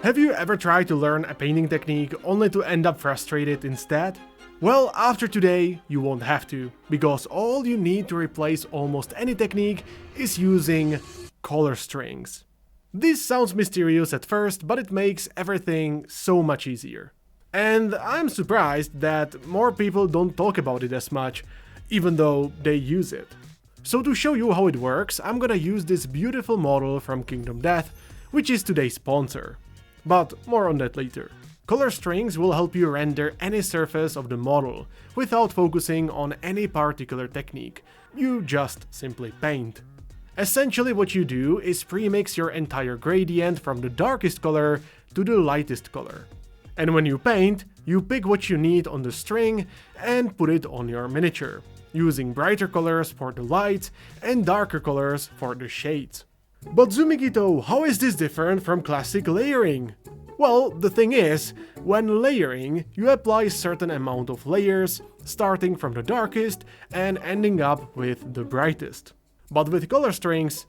Have you ever tried to learn a painting technique only to end up frustrated instead? Well, after today, you won't have to, because all you need to replace almost any technique is using color strings. This sounds mysterious at first, but it makes everything so much easier. And I'm surprised that more people don't talk about it as much, even though they use it. So to show you how it works, I'm gonna use this beautiful model from Kingdom Death, which is today's sponsor. But more on that later. Color strings will help you render any surface of the model without focusing on any particular technique. You just simply paint. Essentially what you do is premix your entire gradient from the darkest color to the lightest color. And when you paint, you pick what you need on the string and put it on your miniature, using brighter colors for the light and darker colors for the shades. But Zumigito, how is this different from classic layering? Well, the thing is, when layering, you apply a certain amount of layers, starting from the darkest and ending up with the brightest. But with color strings,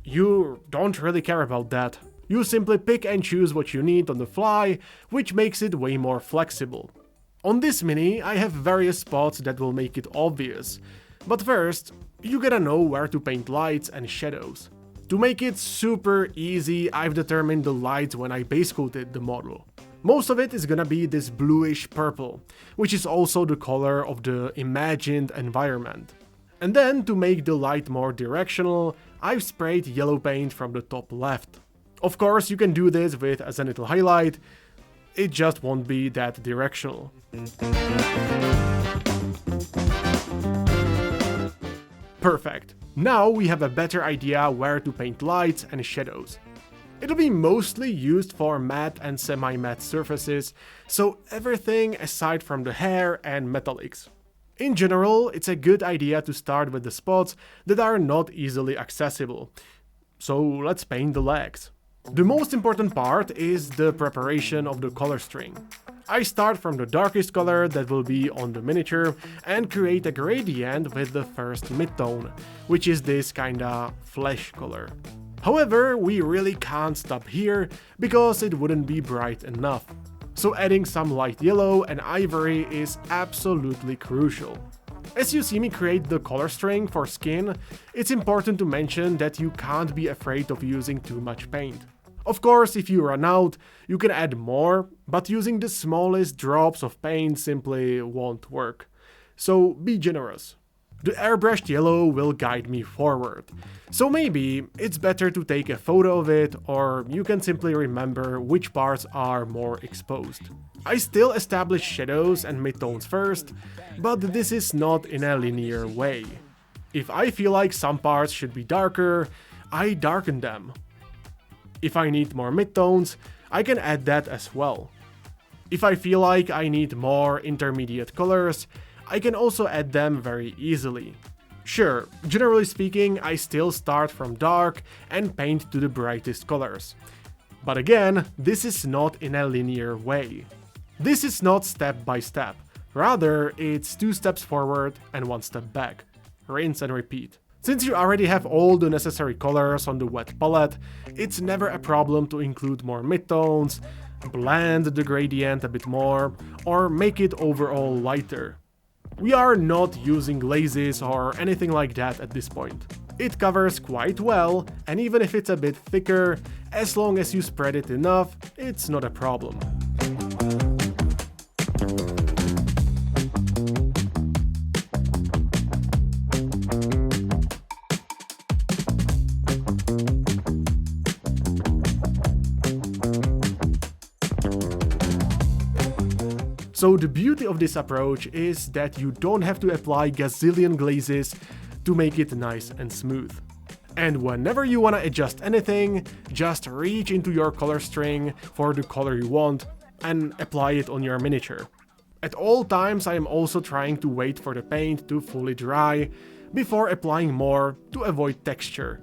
you don't really care about that. You simply pick and choose what you need on the fly, which makes it way more flexible. On this mini, I have various spots that will make it obvious. But first, you gotta know where to paint lights and shadows. To make it super easy, I've determined the light when I base coated the model. Most of it is gonna be this bluish purple, which is also the color of the imagined environment. And then, to make the light more directional, I've sprayed yellow paint from the top left. Of course, you can do this with a zenithal highlight, it just won't be that directional. Perfect. Now we have a better idea where to paint lights and shadows. It'll be mostly used for matte and semi-matte surfaces, so everything aside from the hair and metallics. In general, it's a good idea to start with the spots that are not easily accessible. So let's paint the legs. The most important part is the preparation of the color string. I start from the darkest color that will be on the miniature and create a gradient with the first midtone, which is this kinda flesh color. However, we really can't stop here because it wouldn't be bright enough. So adding some light yellow and ivory is absolutely crucial. As you see me create the color string for skin, it's important to mention that you can't be afraid of using too much paint. Of course, if you run out, you can add more, but using the smallest drops of paint simply won't work. So be generous. The airbrushed yellow will guide me forward. So maybe it's better to take a photo of it, or you can simply remember which parts are more exposed. I still establish shadows and midtones first, but this is not in a linear way. If I feel like some parts should be darker, I darken them. If I need more midtones, I can add that as well. If I feel like I need more intermediate colors, I can also add them very easily. Sure, generally speaking, I still start from dark and paint to the brightest colors. But again, this is not in a linear way. This is not step by step, rather it's 2 steps forward and 1 step back. Rinse and repeat. Since you already have all the necessary colors on the wet palette, it's never a problem to include more midtones, blend the gradient a bit more, or make it overall lighter. We are not using glazes or anything like that at this point. It covers quite well, and even if it's a bit thicker, as long as you spread it enough, it's not a problem. So the beauty of this approach is that you don't have to apply gazillion glazes to make it nice and smooth. And whenever you want to adjust anything, just reach into your color string for the color you want and apply it on your miniature. At all times I am also trying to wait for the paint to fully dry before applying more to avoid texture.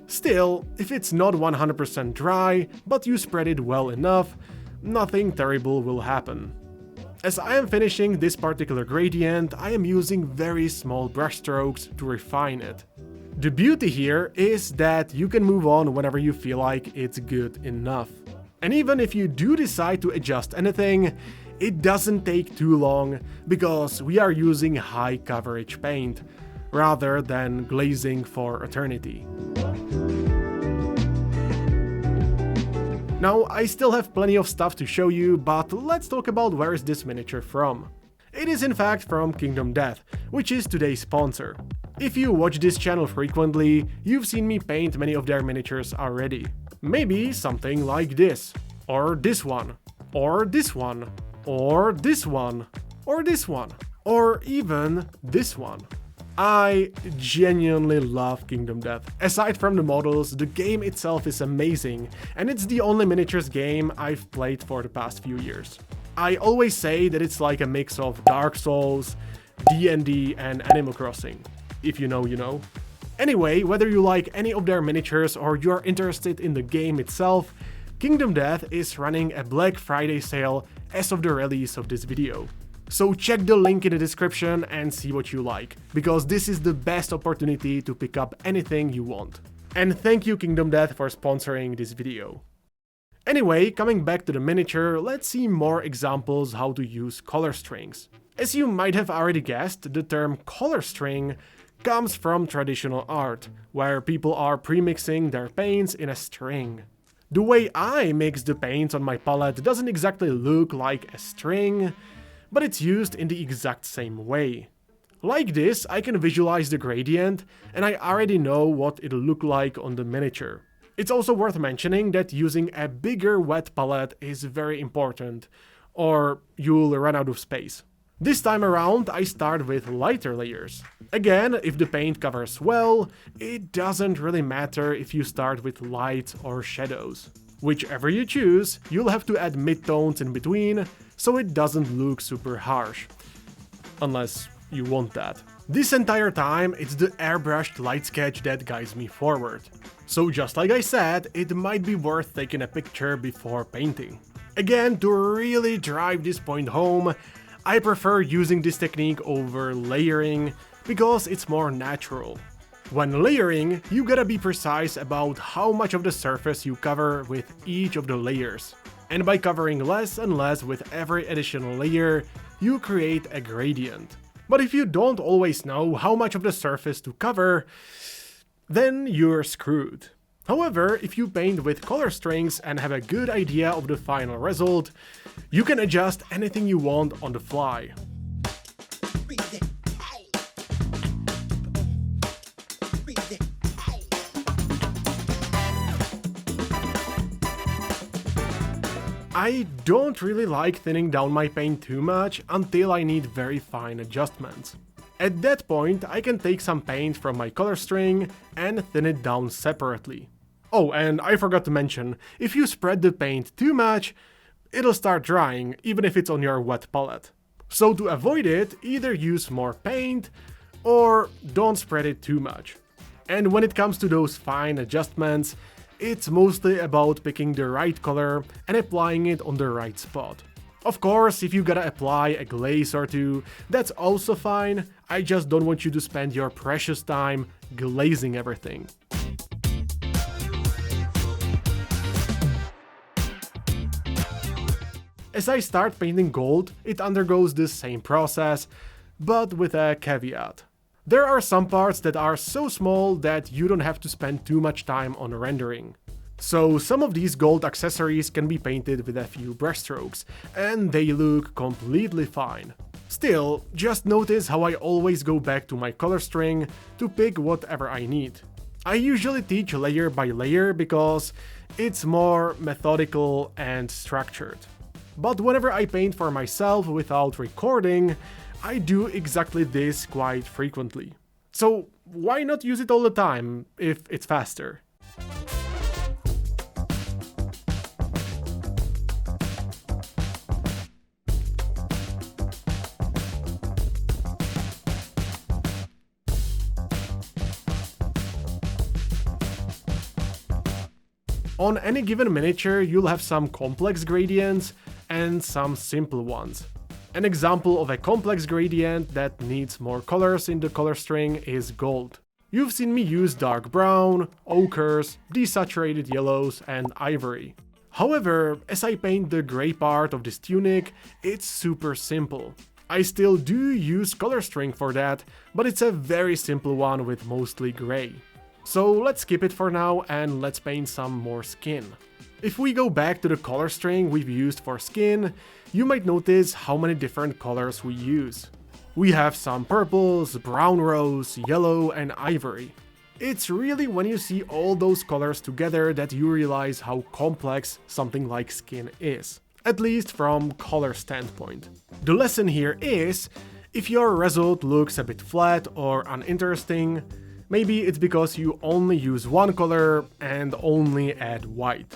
Still, if it's not 100% dry, but you spread it well enough, nothing terrible will happen. As I am finishing this particular gradient, I am using very small brush strokes to refine it. The beauty here is that you can move on whenever you feel like it's good enough. And even if you do decide to adjust anything, it doesn't take too long because we are using high coverage paint rather than glazing for eternity. Now, I still have plenty of stuff to show you, but let's talk about where is this miniature from. It is in fact from Kingdom Death, which is today's sponsor. If you watch this channel frequently, you've seen me paint many of their miniatures already. Maybe something like this, or this one, or this one, or this one, or this one, or even this one. I genuinely love Kingdom Death. Aside from the models, the game itself is amazing, and it's the only miniatures game I've played for the past few years. I always say that it's like a mix of Dark Souls, D&D, and Animal Crossing. If you know, you know. Anyway, whether you like any of their miniatures or you're interested in the game itself, Kingdom Death is running a Black Friday sale as of the release of this video. So check the link in the description and see what you like, because this is the best opportunity to pick up anything you want. And thank you Kingdom Death for sponsoring this video. Anyway, coming back to the miniature, let's see more examples how to use color strings. As you might have already guessed, the term color string comes from traditional art, where people are premixing their paints in a string. The way I mix the paints on my palette doesn't exactly look like a string, but it's used in the exact same way. Like this, I can visualize the gradient, and I already know what it'll look like on the miniature. It's also worth mentioning that using a bigger wet palette is very important, or you'll run out of space. This time around, I start with lighter layers. Again, if the paint covers well, it doesn't really matter if you start with light or shadows. Whichever you choose, you'll have to add midtones in between, so it doesn't look super harsh. Unless you want that. This entire time, it's the airbrushed light sketch that guides me forward. So just like I said, it might be worth taking a picture before painting. Again, to really drive this point home, I prefer using this technique over layering because it's more natural. When layering, you gotta be precise about how much of the surface you cover with each of the layers. And by covering less and less with every additional layer, you create a gradient. But if you don't always know how much of the surface to cover, then you're screwed. However, if you paint with color strings and have a good idea of the final result, you can adjust anything you want on the fly. I don't really like thinning down my paint too much until I need very fine adjustments. At that point, I can take some paint from my color string and thin it down separately. Oh, and I forgot to mention, if you spread the paint too much, it'll start drying, even if it's on your wet palette. So to avoid it, either use more paint or don't spread it too much. And when it comes to those fine adjustments, it's mostly about picking the right color and applying it on the right spot. Of course, if you gotta apply a glaze or two, that's also fine. I just don't want you to spend your precious time glazing everything. As I start painting gold, it undergoes the same process, but with a caveat. There are some parts that are so small that you don't have to spend too much time on rendering. So some of these gold accessories can be painted with a few brushstrokes, and they look completely fine. Still, just notice how I always go back to my color string to pick whatever I need. I usually teach layer by layer because it's more methodical and structured. But whenever I paint for myself without recording, I do exactly this quite frequently. So why not use it all the time if it's faster? On any given miniature, you'll have some complex gradients and some simple ones. An example of a complex gradient that needs more colors in the color string is gold. You've seen me use dark brown, ochres, desaturated yellows, and ivory. However, as I paint the grey part of this tunic, it's super simple. I still do use color string for that, but it's a very simple one with mostly grey. So let's skip it for now and let's paint some more skin. If we go back to the color string we've used for skin, you might notice how many different colors we use. We have some purples, brown rose, yellow and ivory. It's really when you see all those colors together that you realize how complex something like skin is, at least from color standpoint. The lesson here is, if your result looks a bit flat or uninteresting, maybe it's because you only use one color and only add white.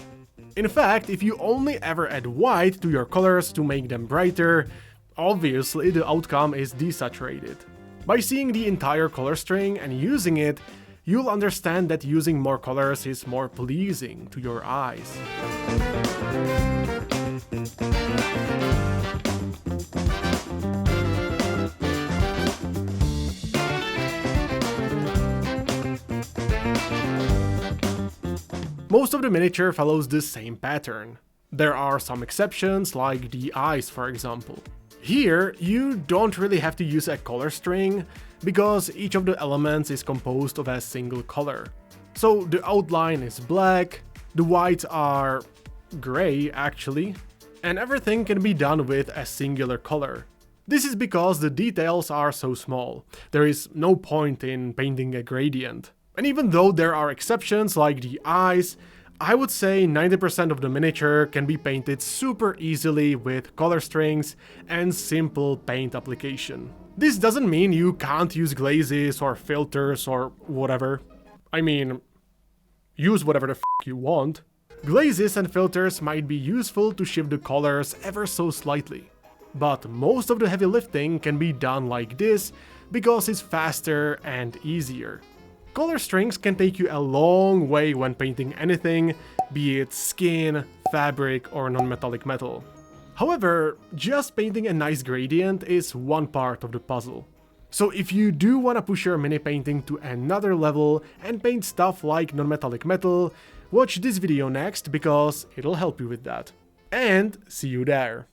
In fact, if you only ever add white to your colors to make them brighter, obviously the outcome is desaturated. By seeing the entire color string and using it, you'll understand that using more colors is more pleasing to your eyes. Most of the miniature follows the same pattern. There are some exceptions, like the eyes for example. Here, you don't really have to use a color string, because each of the elements is composed of a single color. So the outline is black, the whites are grey actually, and everything can be done with a singular color. This is because the details are so small. There is no point in painting a gradient. And even though there are exceptions like the eyes, I would say 90% of the miniature can be painted super easily with color strings and simple paint application. This doesn't mean you can't use glazes or filters or whatever. I mean, use whatever the f you want. Glazes and filters might be useful to shift the colors ever so slightly. But most of the heavy lifting can be done like this because it's faster and easier. Color strings can take you a long way when painting anything, be it skin, fabric or non-metallic metal. However, just painting a nice gradient is one part of the puzzle. So if you do want to push your mini painting to another level and paint stuff like non-metallic metal, watch this video next because it'll help you with that. And see you there!